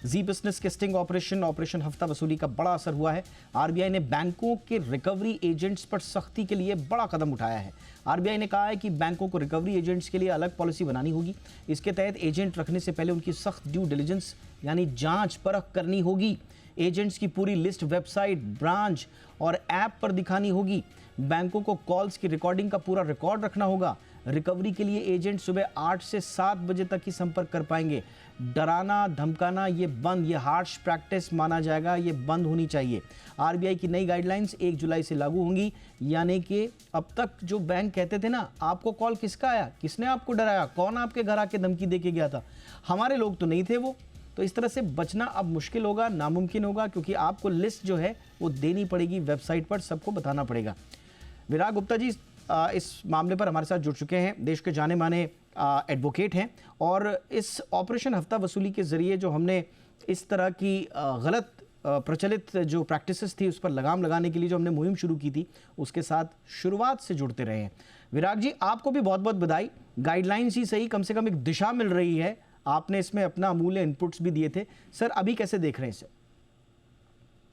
जी business के sting operation हफ्ता वसूली का बड़ा असर हुआ है। आरबीआई ने बैंकों के रिकवरी एजेंट्स पर सख्ती के लिए बड़ा कदम उठाया है। आरबीआई ने कहा है कि बैंकों को रिकवरी एजेंट्स के लिए अलग पॉलिसी बनानी होगी। इसके तहत एजेंट रखने से पहले उनकी सख्त ड्यू डिलिजेंस यानी जांच परख करनी होगी। एजेंट्स की पूरी लिस्ट वेबसाइट, ब्रांच और ऐप पर दिखानी होगी। बैंकों को कॉल्स की रिकॉर्डिंग का पूरा रिकॉर्ड रखना होगा। रिकवरी के लिए एजेंट सुबह 8 से 7 बजे तक ही संपर्क कर पाएंगे। डराना धमकाना ये बंद, ये हार्श प्रैक्टिस माना जाएगा, ये बंद होनी चाहिए। आरबीआई की नई गाइडलाइंस 1 जुलाई से लागू होंगी। यानी कि अब तक जो बैंक कहते थे ना, आपको कॉल किसका आया, किसने आपको डराया, कौन आपके घर आके धमकी दे के गया था, हमारे लोग तो नहीं थे वो। तो इस तरह से बचना अब मुश्किल होगा, नामुमकिन होगा, क्योंकि आपको लिस्ट जो है वो देनी पड़ेगी, वेबसाइट पर सबको बताना पड़ेगा। विराग गुप्ता जी इस मामले पर हमारे साथ जुड़ चुके हैं, देश के जाने माने एडवोकेट हैं, और इस ऑपरेशन हफ्ता वसूली के ज़रिए जो हमने इस तरह की गलत प्रचलित जो प्रैक्टिसेस थी उस पर लगाम लगाने के लिए जो हमने मुहिम शुरू की थी, उसके साथ शुरुआत से जुड़ते रहे हैं। विराग जी, आपको भी बहुत बहुत बधाई। गाइडलाइंस ही सही, कम से कम एक दिशा मिल रही है। आपने इसमें अपना अमूल्य इनपुट्स भी दिए थे। सर, अभी कैसे देख रहे हैं इसे?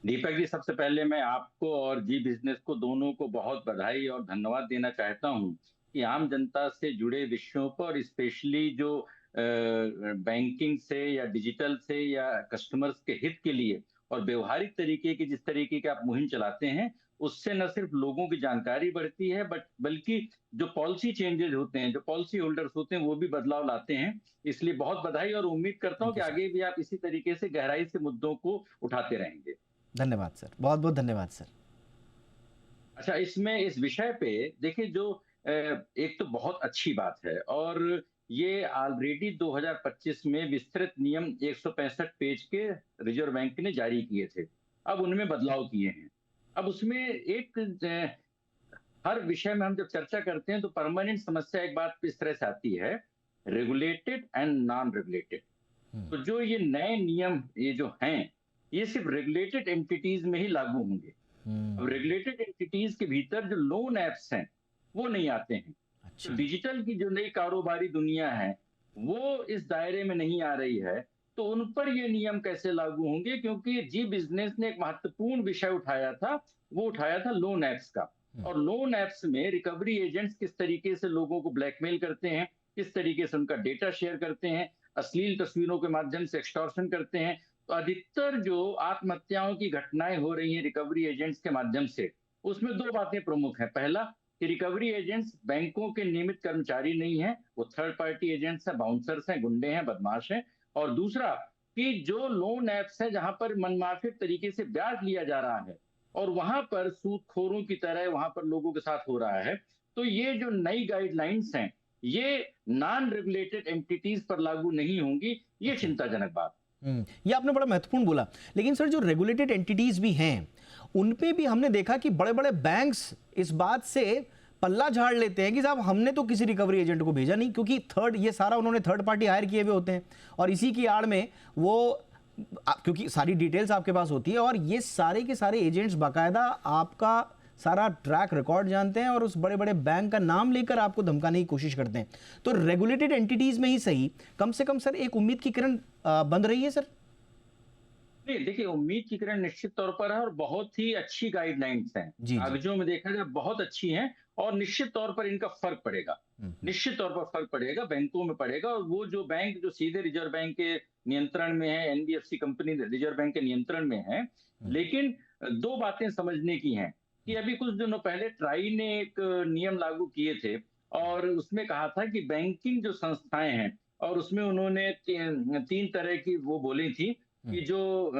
दीपक जी, सबसे पहले मैं आपको और जी बिजनेस को दोनों को बहुत बधाई और धन्यवाद देना चाहता हूं कि आम जनता से जुड़े विषयों पर, स्पेशली जो बैंकिंग से या डिजिटल से या कस्टमर्स के हित के लिए और व्यवहारिक तरीके की जिस तरीके की आप मुहिम चलाते हैं, उससे न सिर्फ लोगों की जानकारी बढ़ती है बल्कि जो पॉलिसी चेंजेस होते हैं, जो पॉलिसी होल्डर्स होते हैं, वो भी बदलाव लाते हैं। इसलिए बहुत बधाई और उम्मीद करता हूं थैंक कि यू सर। आगे भी आप इसी तरीके से गहराई से मुद्दों को उठाते रहेंगे। धन्यवाद सर, बहुत बहुत धन्यवाद सर। अच्छा, इसमें इस विषय पे देखिए, जो एक तो बहुत अच्छी बात है, और ये ऑलरेडी 2025 में विस्तृत नियम 165 पेज के रिजर्व बैंक ने जारी किए थे। अब उनमें बदलाव किए हैं। अब उसमें एक हर विषय में हम जब चर्चा करते हैं तो परमानेंट समस्या एक बात इस तरह से आती है, रेगुलेटेड एंड नॉन रेगुलेटेड। तो जो ये नए नियम ये जो हैं, ये सिर्फ रेगुलेटेड एंटिटीज में ही लागू होंगे। अब रेगुलेटेड एंटिटीज के भीतर जो लोन एप्स हैं वो नहीं आते हैं। तो अच्छा। डिजिटल की जो नई कारोबारी दुनिया है वो इस दायरे में नहीं आ रही है। तो उन पर ये नियम कैसे लागू होंगे, क्योंकि जी बिजनेस ने एक महत्वपूर्ण विषय उठाया था, वो उठाया था लोन एप्स का। और लोन एप्स में रिकवरी एजेंट्स किस तरीके से लोगों को ब्लैकमेल करते हैं, किस तरीके से उनका डेटा शेयर करते हैं, अश्लील तस्वीरों के माध्यम से एक्सटॉर्शन करते हैं। तो अधिकतर जो आत्महत्याओं की घटनाएं हो रही हैं रिकवरी एजेंट्स के माध्यम से, उसमें दो बातें प्रमुख हैं। पहला कि रिकवरी एजेंट्स बैंकों के नियमित कर्मचारी नहीं हैं, वो थर्ड पार्टी एजेंट्स हैं, बाउंसर्स हैं, गुंडे हैं, बदमाश हैं। और दूसरा कि जो लोन एप्स हैं जहां पर मनमाफिक तरीके से ब्याज लिया जा रहा है और वहां पर सूदखोरों की तरह वहां पर लोगों के साथ हो रहा है। तो ये जो नई गाइडलाइंस हैं, ये नॉन रेगुलेटेड एंटिटीज पर लागू नहीं होंगी। ये ओके। चिंताजनक बात। ये आपने बड़ा महत्वपूर्ण बोला। लेकिन सर, जो रेगुलेटेड एंटिटीज भी हैं, उन पे भी हमने देखा कि बड़े बड़े बैंक्स इस बात से पल्ला झाड़ लेते हैं कि साहब हमने तो किसी रिकवरी एजेंट को भेजा नहीं, क्योंकि ये सारा उन्होंने थर्ड पार्टी हायर किए हुए होते हैं, और इसी की आड़ में वो क्योंकि सारी डिटेल्स आपके पास होती है, और ये सारे के सारे एजेंट्स बाकायदा आपका सारा ट्रैक रिकॉर्ड जानते हैं और उस बड़े बड़े बैंक का नाम लेकर आपको धमकाने की कोशिश करते हैं। तो रेगुलेटेड एंटिटीज में ही सही, कम से कम सर एक उम्मीद की किरण बंद रही है सर। नहीं, देखिए, उम्मीद की किरण निश्चित तौर पर है और बहुत ही अच्छी गाइडलाइंस हैं। जी जी। कागजों में देखा जाए बहुत अच्छी हैं, और निश्चित तौर पर इनका फर्क पड़ेगा। निश्चित तौर पर फर्क पड़ेगा, बैंकों में पड़ेगा। और वो जो बैंक जो सीधे रिजर्व बैंक के नियंत्रण में है, एनबीएफसी कंपनी रिजर्व बैंक के नियंत्रण में है। लेकिन दो बातें समझने की हैं कि अभी कुछ दिनों पहले ट्राई ने एक नियम लागू किए थे, और उसमें कहा था कि बैंकिंग जो संस्थाएं हैं, और उसमें उन्होंने तीन तरह की वो बोली थी कि जो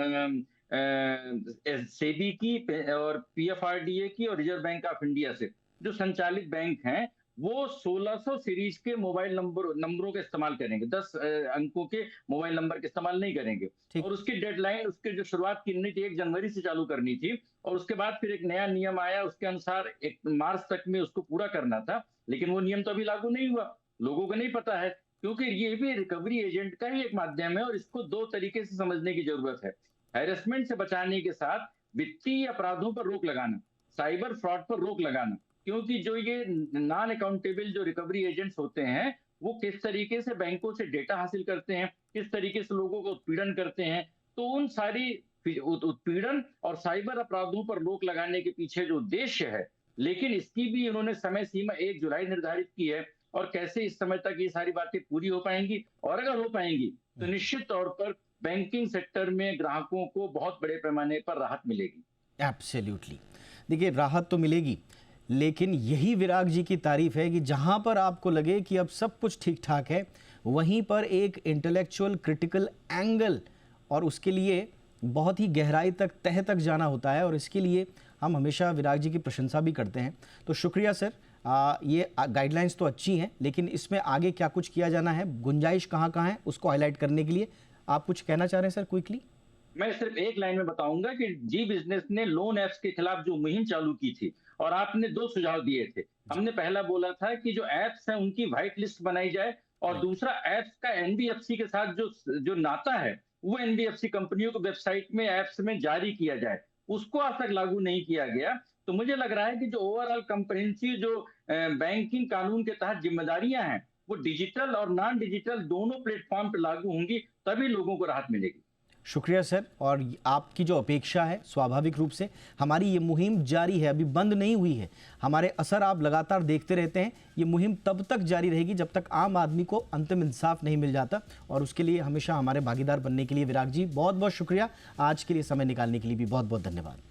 सेबी की और पीएफआरडीए की और रिजर्व बैंक ऑफ इंडिया से जो संचालित बैंक हैं, वो 1600 सीरीज के मोबाइल नंबरों का इस्तेमाल करेंगे। 10 अंकों के मोबाइल नंबर का इस्तेमाल नहीं करेंगे। ठीक। और उसकी डेडलाइन, उसके जो शुरुआत करनी थी 1 जनवरी से चालू करनी थी, और उसके बाद फिर एक नया नियम आया, उसके अनुसार 1 मार्च तक में उसको पूरा करना था। लेकिन वो नियम तो अभी लागू नहीं हुआ, लोगों को नहीं पता है, क्योंकि ये भी रिकवरी एजेंट का ही एक माध्यम है। और इसको दो तरीके से समझने की जरूरत है। हैरेसमेंट से बचाने के साथ वित्तीय अपराधों पर रोक लगाना, साइबर फ्रॉड पर रोक लगाना। क्योंकि जो ये नॉन अकाउंटेबल जो रिकवरी एजेंट्स होते हैं, वो किस तरीके से बैंकों से डेटा हासिल करते हैं, किस तरीके से लोगों को उत्पीड़न करते हैं, तो उन सारी उत्पीड़न और साइबर अपराधों पर रोक लगाने के पीछे जो उद्देश्य है, लेकिन इसकी भी उन्होंने समय सीमा 1 जुलाई निर्धारित की है, और कैसे इस समय तक ये सारी बातें पूरी हो पाएंगी, और अगर हो पाएंगी तो निश्चित तौर पर बैंकिंग सेक्टर में ग्राहकों को बहुत बड़े पैमाने पर राहत मिलेगी। एब्सोल्युटली। देखिए, राहत तो मिलेगी, लेकिन यही विराग जी की तारीफ है कि जहां पर आपको लगे कि अब सब कुछ ठीक ठाक है, वहीं पर एक इंटेलेक्चुअल क्रिटिकल एंगल, और उसके लिए बहुत ही गहराई तक, तह तक जाना होता है, और इसके लिए हम हमेशा विराग जी की प्रशंसा भी करते हैं। तो शुक्रिया सर। ये गाइडलाइंस तो अच्छी हैं, लेकिन इसमें आगे क्या कुछ किया जाना है, गुंजाइश कहाँ कहाँ है, उसको हाईलाइट करने के लिए आप कुछ कहना चाह रहे हैं सर, क्विकली? मैं सिर्फ एक लाइन में बताऊंगा कि जी बिजनेस ने लोन ऐप्स के खिलाफ जो मुहिम चालू की थी, और आपने 2 सुझाव दिए थे। हमने पहला बोला था कि जो ऐप्स हैं उनकी व्हाइट लिस्ट बनाई जाए, और राइट। दूसरा ऐप्स का एनबीएफसी के साथ जो जो नाता है, वो एनबीएफसी कंपनियों को वेबसाइट में ऐप्स में जारी किया जाए। उसको आज तक लागू नहीं किया गया। तो मुझे लग रहा है कि जो ओवरऑल कंप्रिहेंसिव जो बैंकिंग कानून के तहत जिम्मेदारियां हैं, वो डिजिटल और नॉन डिजिटल दोनों प्लेटफॉर्म पर लागू होंगी, तभी लोगों को राहत मिलेगी। शुक्रिया सर। और आपकी जो अपेक्षा है, स्वाभाविक रूप से हमारी ये मुहिम जारी है, अभी बंद नहीं हुई है। हमारे असर आप लगातार देखते रहते हैं। ये मुहिम तब तक जारी रहेगी जब तक आम आदमी को अंतिम इंसाफ नहीं मिल जाता, और उसके लिए हमेशा हमारे भागीदार बनने के लिए विराग जी बहुत बहुत शुक्रिया। आज के लिए समय निकालने के लिए भी बहुत बहुत धन्यवाद।